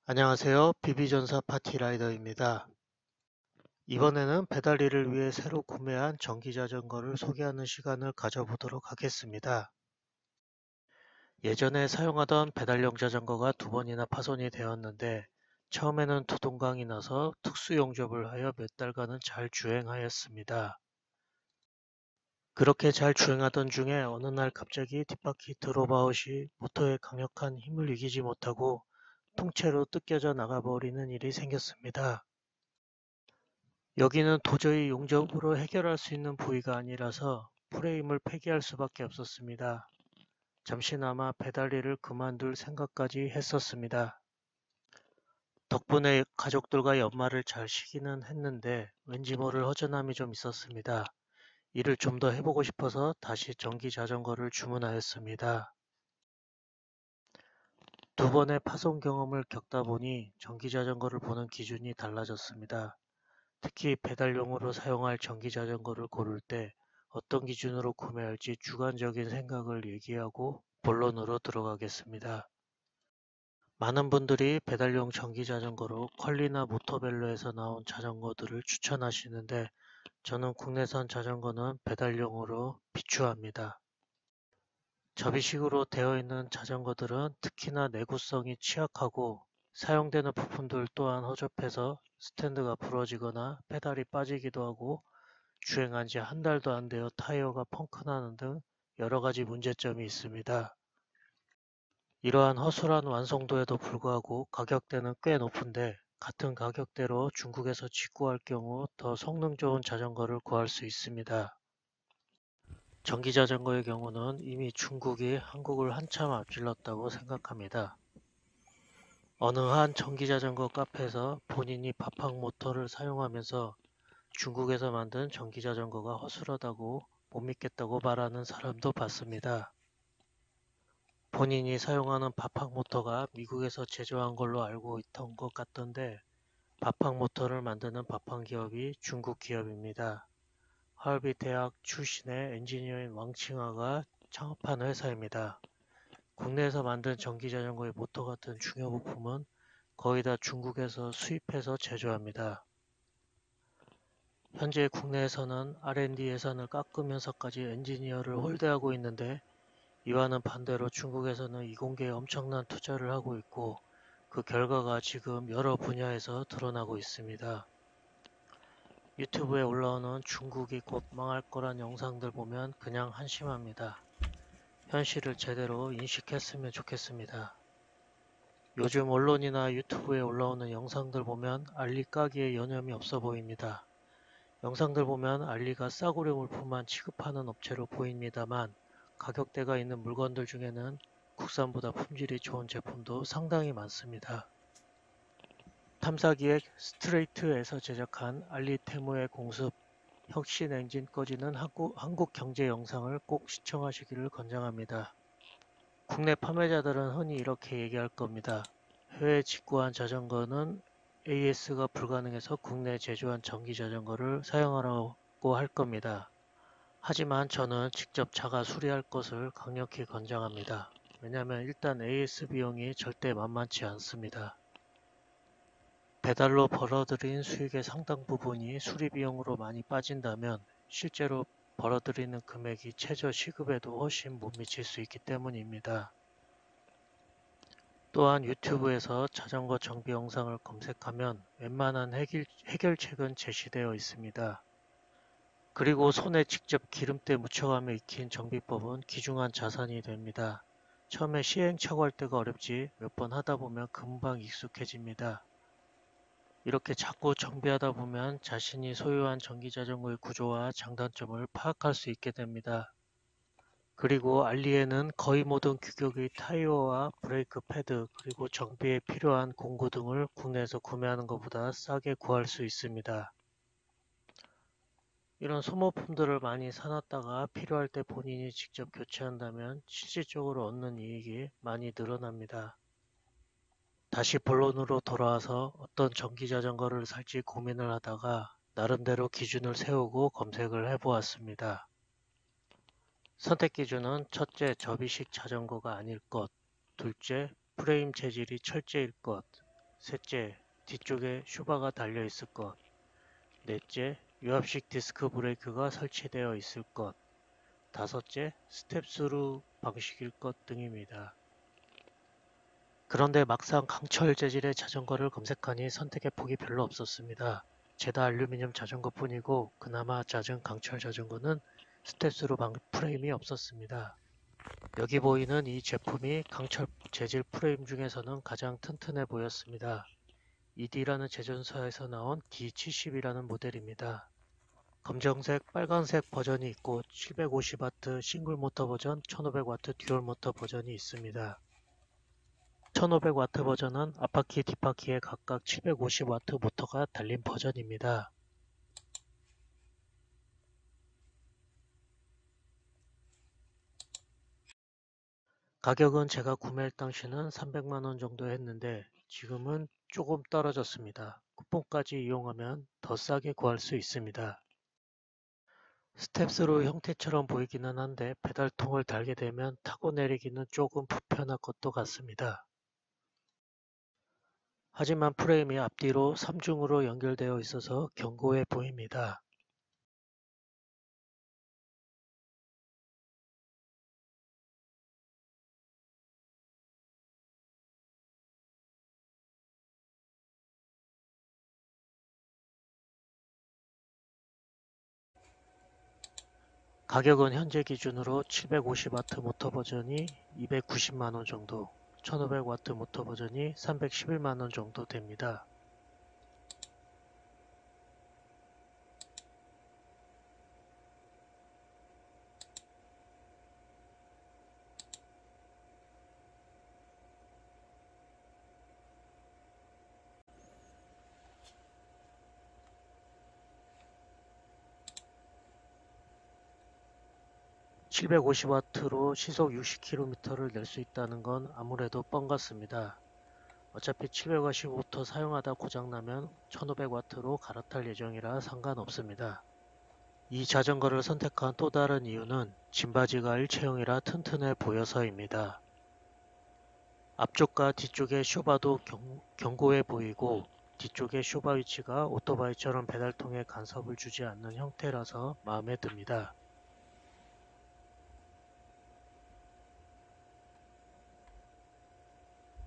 안녕하세요. 비비전사 파티라이더입니다. 이번에는 배달일을 위해 새로 구매한 전기자전거를 소개하는 시간을 가져보도록 하겠습니다. 예전에 사용하던 배달용 자전거가 두 번이나 파손이 되었는데 처음에는 두동강이 나서 특수 용접을 하여 몇 달간은 잘 주행하였습니다. 그렇게 잘 주행하던 중에 어느 날 갑자기 뒷바퀴 드롭아웃이 모터의 강력한 힘을 이기지 못하고 통째로 뜯겨져 나가버리는 일이 생겼습니다. 여기는 도저히 용접으로 해결할 수 있는 부위가 아니라서 프레임을 폐기할 수밖에 없었습니다. 잠시나마 배달일을 그만둘 생각까지 했었습니다. 덕분에 가족들과 연말을 잘 쉬기는 했는데 왠지 모를 허전함이 좀 있었습니다. 일을 좀 더 해보고 싶어서 다시 전기 자전거를 주문하였습니다. 두 번의 파손 경험을 겪다 보니 전기 자전거를 보는 기준이 달라졌습니다. 특히 배달용으로 사용할 전기 자전거를 고를 때 어떤 기준으로 구매할지 주관적인 생각을 얘기하고 본론으로 들어가겠습니다. 많은 분들이 배달용 전기 자전거로 퀄리나 모터벨로에서 나온 자전거들을 추천하시는데 저는 국내산 자전거는 배달용으로 비추합니다. 접이식으로 되어 있는 자전거들은 특히나 내구성이 취약하고 사용되는 부품들 또한 허접해서 스탠드가 부러지거나 페달이 빠지기도 하고 주행한 지 한 달도 안 되어 타이어가 펑크나는 등 여러 가지 문제점이 있습니다. 이러한 허술한 완성도에도 불구하고 가격대는 꽤 높은데 같은 가격대로 중국에서 직구할 경우 더 성능 좋은 자전거를 구할 수 있습니다. 전기자전거의 경우는 이미 중국이 한국을 한참 앞질렀다고 생각합니다. 어느 한 전기자전거 카페에서 본인이 바팡 모터를 사용하면서 중국에서 만든 전기자전거가 허술하다고 못 믿겠다고 말하는 사람도 봤습니다. 본인이 사용하는 바팡 모터가 미국에서 제조한 걸로 알고 있던 것 같던데 바팡 모터를 만드는 바팡 기업이 중국 기업입니다. 하얼비 대학 출신의 엔지니어인 왕칭화가 창업한 회사입니다. 국내에서 만든 전기자전거의 모터 같은 중요 부품은 거의 다 중국에서 수입해서 제조합니다. 현재 국내에서는 R&D 예산을 깎으면서까지 엔지니어를 홀대하고 있는데 이와는 반대로 중국에서는 이공계에 엄청난 투자를 하고 있고 그 결과가 지금 여러 분야에서 드러나고 있습니다. 유튜브에 올라오는 중국이 곧 망할 거란 영상들 보면 그냥 한심합니다. 현실을 제대로 인식했으면 좋겠습니다. 요즘 언론이나 유튜브에 올라오는 영상들 보면 알리 까기에 여념이 없어 보입니다. 영상들 보면 알리가 싸구려 물품만 취급하는 업체로 보입니다만 가격대가 있는 물건들 중에는 국산보다 품질이 좋은 제품도 상당히 많습니다. 탐사기획 스트레이트에서 제작한 알리테무의 공습 혁신 엔진 꺼지는 한국 경제 영상을 꼭 시청하시기를 권장합니다. 국내 판매자들은 흔히 이렇게 얘기할 겁니다. 해외 직구한 자전거는 AS가 불가능해서 국내 제조한 전기 자전거를 사용하라고 할 겁니다. 하지만 저는 직접 자가 수리할 것을 강력히 권장합니다. 왜냐하면 일단 AS 비용이 절대 만만치 않습니다. 배달로 벌어들인 수익의 상당 부분이 수리 비용으로 많이 빠진다면 실제로 벌어들이는 금액이 최저 시급에도 훨씬 못 미칠 수 있기 때문입니다. 또한 유튜브에서 자전거 정비 영상을 검색하면 웬만한 해결책은 제시되어 있습니다. 그리고 손에 직접 기름때 묻혀가며 익힌 정비법은 귀중한 자산이 됩니다. 처음에 시행착오할 때가 어렵지 몇 번 하다 보면 금방 익숙해집니다. 이렇게 자꾸 정비하다 보면 자신이 소유한 전기자전거의 구조와 장단점을 파악할 수 있게 됩니다. 그리고 알리에는 거의 모든 규격의 타이어와 브레이크 패드 그리고 정비에 필요한 공구 등을 국내에서 구매하는 것보다 싸게 구할 수 있습니다. 이런 소모품들을 많이 사놨다가 필요할 때 본인이 직접 교체한다면 실질적으로 얻는 이익이 많이 늘어납니다. 다시 본론으로 돌아와서 어떤 전기자전거를 살지 고민을 하다가 나름대로 기준을 세우고 검색을 해보았습니다. 선택 기준은 첫째, 접이식 자전거가 아닐 것, 둘째, 프레임 재질이 철제일 것, 셋째, 뒤쪽에 쇼바가 달려 있을 것. 넷째, 유압식 디스크 브레이크가 설치되어 있을 것. 다섯째, 스텝스루 방식일 것 등입니다. 그런데 막상 강철 재질의 자전거를 검색하니 선택의 폭이 별로 없었습니다. 제다 알루미늄 자전거뿐이고 그나마 잦은 강철 자전거는 스텝스루 프레임이 없었습니다. 여기 보이는 이 제품이 강철 재질 프레임 중에서는 가장 튼튼해 보였습니다. ED라는 제조사에서 나온 D70이라는 모델입니다. 검정색, 빨간색 버전이 있고 750W 싱글 모터 버전, 1500W 듀얼 모터 버전이 있습니다. 1500W 버전은 앞바퀴, 뒷바퀴에 각각 750W 모터가 달린 버전입니다. 가격은 제가 구매할 당시는 300만원 정도 했는데 지금은 조금 떨어졌습니다. 쿠폰까지 이용하면 더 싸게 구할 수 있습니다. 스텝스로 형태처럼 보이기는 한데 페달통을 달게 되면 타고 내리기는 조금 불편할 것도 같습니다. 하지만 프레임이 앞뒤로 3중으로 연결되어 있어서 견고해 보입니다. 가격은 현재 기준으로 750W 모터 버전이 290만원 정도, 1500W 모터 버전이 311만원 정도 됩니다. (750W) 시속 60km를 낼 수 있다는 건 아무래도 뻥 같습니다. 어차피 750W 사용하다 고장나면 1500W로 갈아탈 예정이라 상관없습니다. 이 자전거를 선택한 또 다른 이유는 짐바지가 일체형이라 튼튼해 보여서입니다. 앞쪽과 뒤쪽의 쇼바도 견고해 보이고 뒤쪽의 쇼바 위치가 오토바이처럼 페달통에 간섭을 주지 않는 형태라서 마음에 듭니다.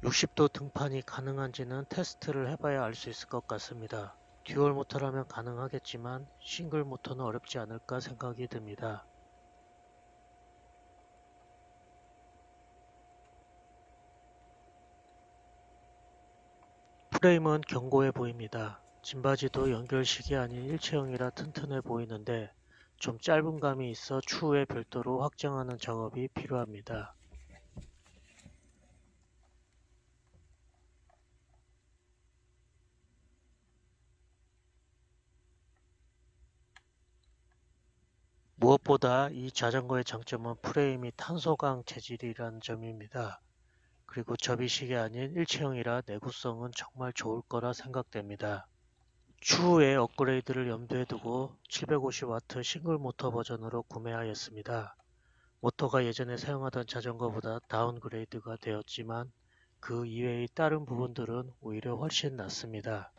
60도 등판이 가능한지는 테스트를 해봐야 알 수 있을 것 같습니다. 듀얼 모터라면 가능하겠지만 싱글 모터는 어렵지 않을까 생각이 듭니다. 프레임은 견고해 보입니다. 짐바지도 연결식이 아닌 일체형이라 튼튼해 보이는데 좀 짧은 감이 있어 추후에 별도로 확장하는 작업이 필요합니다. 무엇보다 이 자전거의 장점은 프레임이 탄소강 재질이라는 점입니다. 그리고 접이식이 아닌 일체형이라 내구성은 정말 좋을 거라 생각됩니다. 추후에 업그레이드를 염두에 두고 750W 싱글 모터 버전으로 구매하였습니다. 모터가 예전에 사용하던 자전거보다 다운그레이드가 되었지만 그 이외의 다른 부분들은 오히려 훨씬 낫습니다.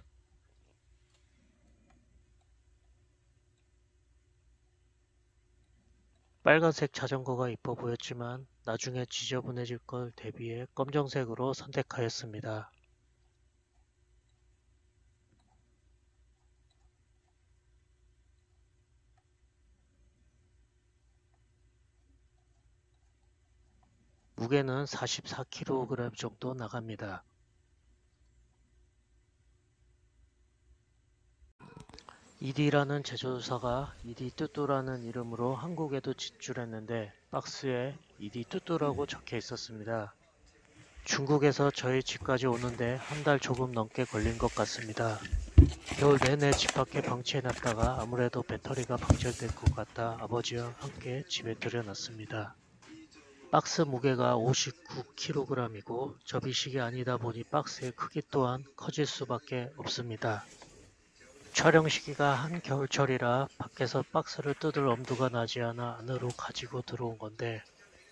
빨간색 자전거가 이뻐 보였지만 나중에 지저분해질 걸 대비해 검정색으로 선택하였습니다. 무게는 44kg 정도 나갑니다. ED라는 제조사가 ED-뚜뚜라는 이름으로 한국에도 진출했는데 박스에 ED-뚜뚜라고 적혀 있었습니다. 중국에서 저희 집까지 오는데 한 달 조금 넘게 걸린 것 같습니다. 겨울 내내 집 밖에 방치해놨다가 아무래도 배터리가 방전될 것 같아 아버지와 함께 집에 들여놨습니다. 박스 무게가 59kg이고 접이식이 아니다 보니 박스의 크기 또한 커질 수밖에 없습니다. 촬영 시기가 한겨울철이라 밖에서 박스를 뜯을 엄두가 나지 않아 안으로 가지고 들어온 건데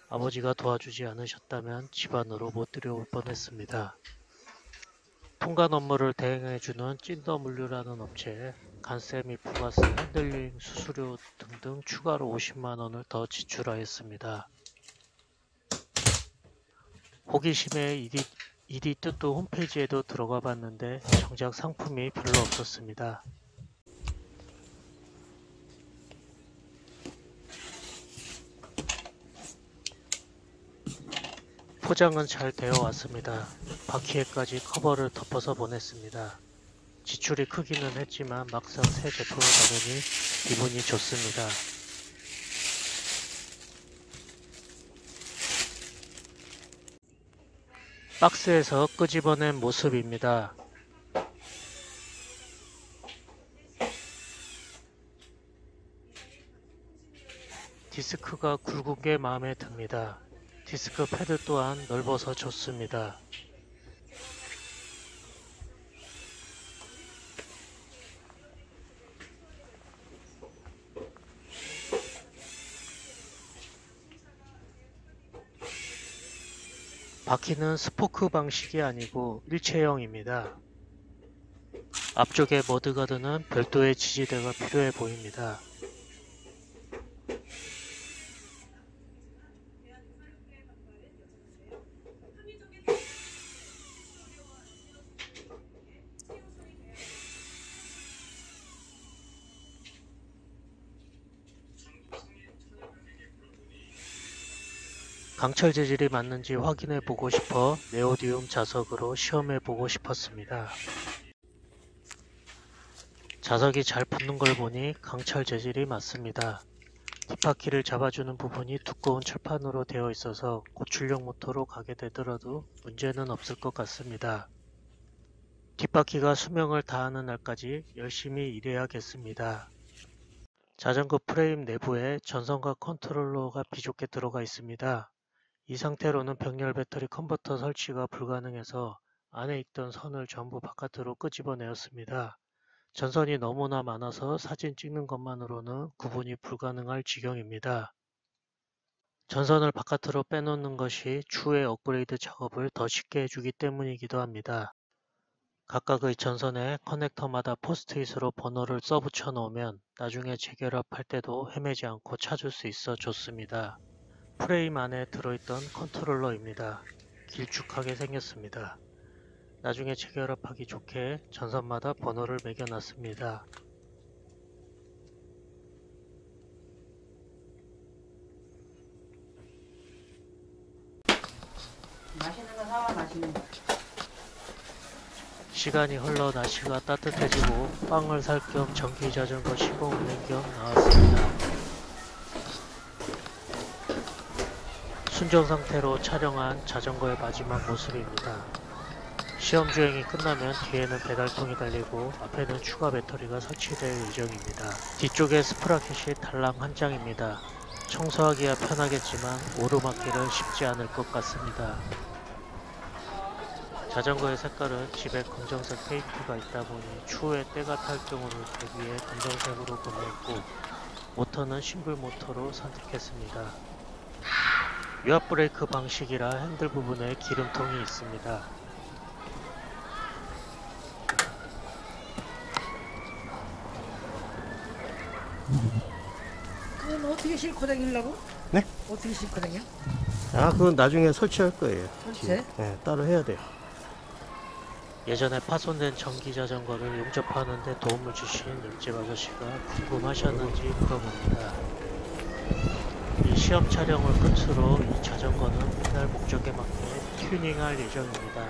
아버지가 도와주지 않으셨다면 집 안으로 못 들여올 뻔했습니다. 풍간 업무를 대행해주는 찐더물류라는 업체에 관세 및 부가세, 핸들링, 수수료 등등 추가로 50만 원을 더 지출하였습니다. 호기심에 이리 뜻도 홈페이지에도 들어가 봤는데 정작 상품이 별로 없었습니다. 포장은 잘 되어 왔습니다. 바퀴에까지 커버를 덮어서 보냈습니다. 지출이 크기는 했지만 막상 새 제품을 받으니 기분이 좋습니다. 박스에서 끄집어낸 모습입니다. 디스크가 굵은 게 마음에 듭니다. 디스크 패드 또한 넓어서 좋습니다. 바퀴는 스포크 방식이 아니고 일체형입니다. 앞쪽에 머드가드는 별도의 지지대가 필요해 보입니다. 강철 재질이 맞는지 확인해 보고 싶어 네오디움 자석으로 시험해 보고 싶었습니다. 자석이 잘 붙는 걸 보니 강철 재질이 맞습니다. 뒷바퀴를 잡아주는 부분이 두꺼운 철판으로 되어 있어서 고출력 모터로 가게 되더라도 문제는 없을 것 같습니다. 뒷바퀴가 수명을 다하는 날까지 열심히 일해야겠습니다. 자전거 프레임 내부에 전선과 컨트롤러가 비좁게 들어가 있습니다. 이 상태로는 병렬 배터리 컨버터 설치가 불가능해서 안에 있던 선을 전부 바깥으로 끄집어내었습니다. 전선이 너무나 많아서 사진 찍는 것만으로는 구분이 불가능할 지경입니다. 전선을 바깥으로 빼놓는 것이 추후에 업그레이드 작업을 더 쉽게 해주기 때문이기도 합니다. 각각의 전선에 커넥터마다 포스트잇으로 번호를 써붙여 놓으면 나중에 재결합할 때도 헤매지 않고 찾을 수 있어 좋습니다. 프레임 안에 들어있던 컨트롤러입니다. 길쭉하게 생겼습니다. 나중에 재결합하기 좋게 전선마다 번호를 매겨놨습니다. 맛있는 거 사와 맛있는 거. 시간이 흘러 날씨가 따뜻해지고 빵을 살 겸 전기자전거 시범 운행 겸 나왔습니다. 순정 상태로 촬영한 자전거의 마지막 모습입니다. 시험 주행이 끝나면 뒤에는 배달통이 달리고 앞에는 추가 배터리가 설치될 예정입니다. 뒤쪽에 스프라켓이 달랑 한 장입니다. 청소하기야 편하겠지만 오르막길은 쉽지 않을 것 같습니다. 자전거의 색깔은 집에 검정색 페인트가 있다 보니 추후에 때가 탈 경우를 대비해 검정색으로 구매했고 모터는 싱글 모터로 선택했습니다. 유압 브레이크 방식이라 핸들 부분에 기름통이 있습니다. 그건 어떻게 싣고 다니려고? 네? 어떻게 싣고 다녀? 아, 그건 나중에 설치할 거예요. 설치해? 네, 따로 해야 돼요. 예전에 파손된 전기자전거를 용접하는 데 도움을 주신 옆집 아저씨가 궁금하셨는지 물어봅니다. 이 시험 촬영을 끝으로 이 자전거는 배달 목적에 맞게 튜닝할 예정입니다.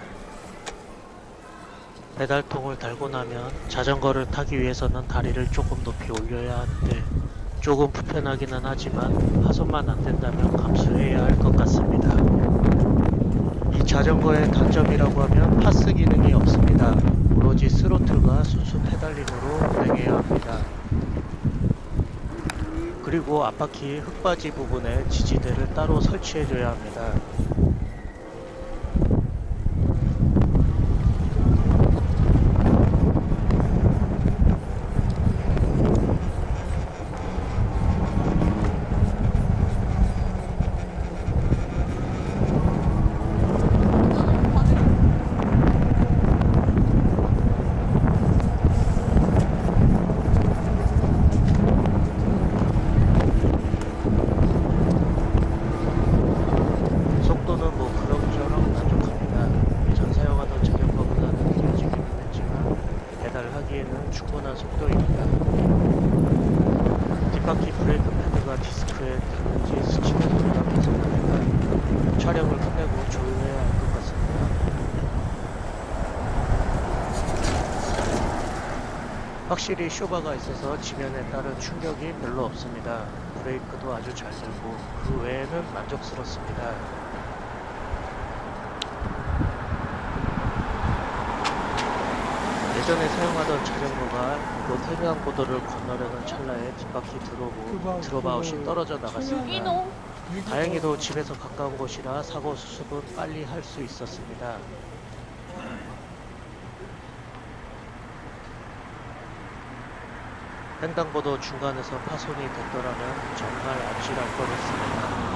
배달통을 달고 나면 자전거를 타기 위해서는 다리를 조금 높이 올려야 하는데 조금 불편하기는 하지만 파손만 안 된다면 감수해야 할 것 같습니다. 이 자전거의 단점이라고 하면 파스 기능이 없습니다. 오로지 스로틀과 순수 페달링으로 운행해야 합니다. 그리고 앞바퀴 흙바지 부분에 지지대를 따로 설치해줘야 합니다. 충분한 속도입니다. 뒷바퀴 브레이크 패드가 디스크에 닿는지 스치는 소리가 계속되니까 촬영을 끝내고 조용해야 할 것 같습니다. 확실히 쇼바가 있어서 지면에 따른 충격이 별로 없습니다. 브레이크도 아주 잘 되고 그 외에는 만족스럽습니다. 예전에 사용하던 자전거가 이곳 해상고도를 건너려는 찰나에 뒷바퀴 드롭아웃이 떨어져 나갔습니다. 다행히도 집에서 가까운 곳이라 사고 수습은 빨리 할 수 있었습니다. 횡단보도 중간에서 파손이 됐더라면 정말 아찔할 뻔했습니다.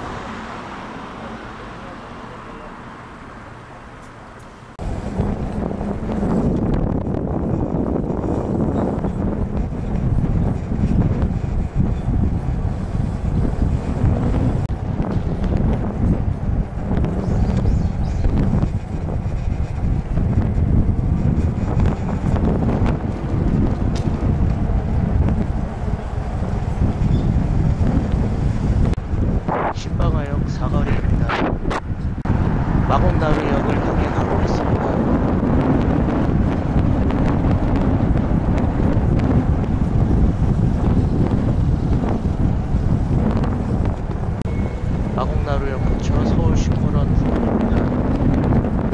신방화역 사거리입니다. 마곡나루역을 향해 가보겠습니다. 마곡나루역 근처 서울 식물원 구간입니다.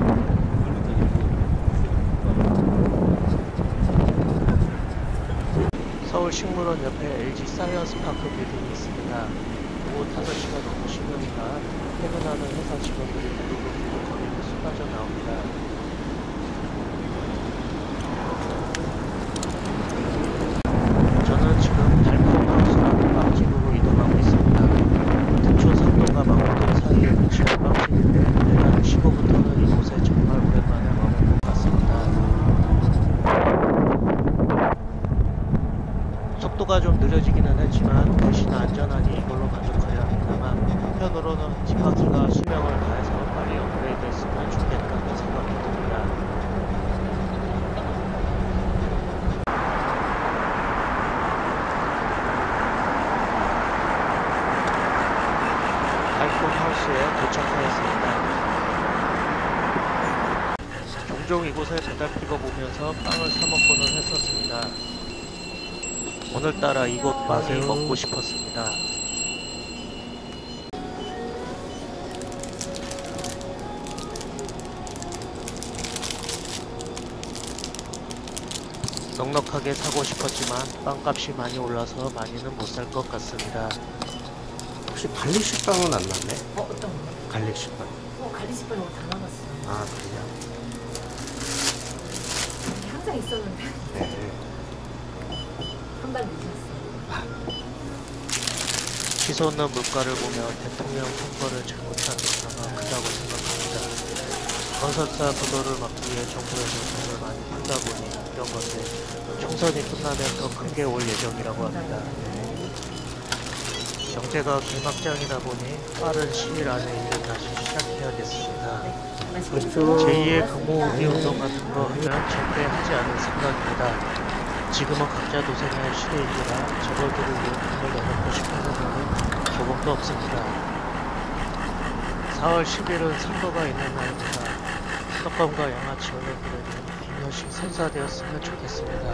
서울 식물원 옆에 LG 사이언스 파크 빌딩이 있습니다. 오후 5시가 넘으시니까 퇴근하는 회사 직원들이 모두 거리로 쏟아져 나옵니다. 저는 지금 달콤하우스라는 빵집으로 이동하고 있습니다. 등촌 상동과 망원동 사이에 위치한 빵집인데 내년 15부터는 이곳에 정말 오랜만에 와본 것 같습니다. 속도가 좀 느려지기는 했지만 대신 안전하니 이걸로 만족해야 합니다만 한편으로는 뒷바퀴가 수명을 다해서 빨리 업그레이드 했으면 좋겠다는 생각이 듭니다. 달콤 하우스에 도착하였습니다. 종종 이곳에 배달 픽업 오면서 빵을 사 먹고는 했었습니다. 오늘따라 이곳 빵이 먹고 싶었습니다. 넉넉하게 사고 싶었지만 빵값이 많이 올라서 많이는 못 살 것 같습니다. 혹시 갈릭식빵은 안 났네? 어떤 거? 갈릭식빵. 갈리식빵이 다 남았어요. 아, 그래요? 항상 있었는데 네. 한 달 늦었어요. 치솟는 물가를 보며 대통령 선거를 잘못한 의사가 크다고 생각합니다. 건설사 부도를 막기 위해 정부에서 돈을 많이 풀다 보니 이런 건데 총선이 끝나면 더 큰 게 올 예정이라고 합니다. 경제가 개막장이다 보니 빠른 시일 안에 일을 다시 시작해야겠습니다. 그렇죠. 제2의 금호우기 운동 같은 거 하면 절대 하지 않을 생각입니다. 지금은 각자 도생할 시대이기라 저들을 위해 돈을 내놓고 싶은 생각은 조금도 없습니다. 4월 10일은 선거가 있는 날입니다. 수도권과 양아치 언론들에게 비며시 선사되었으면 좋겠습니다.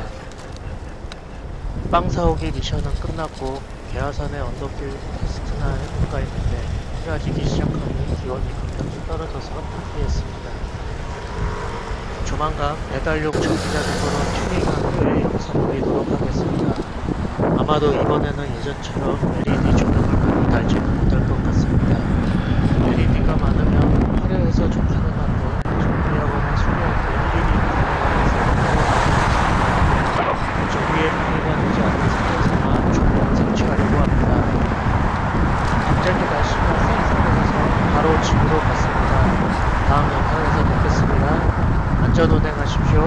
빵 사오기 미션은 끝났고 개화산의 언덕길 테스트나 해볼까 했는데 흐려지기 시작하니 기온이 급격히 떨어져서 포기했습니다. 조만간 배달용 전기자전거로 튜닝한 후에 영상 올리도록 하겠습니다. 아마도 이번에는 예전처럼 LED 조명을 많이 달지는 못할 것 같습니다. LED가 많으면 화려해서 좋기는 한데 정비하거나 수리할 때 일일이 가능한 정비에 방해가 되지 않는 상태에서만 조명을 설치하려고 합니다. 갑자기 날씨가 쌀쌀해져서 바로 집으로 갔습니다. 다음 영상에서 뵙겠습니다. 안전운행하십시오.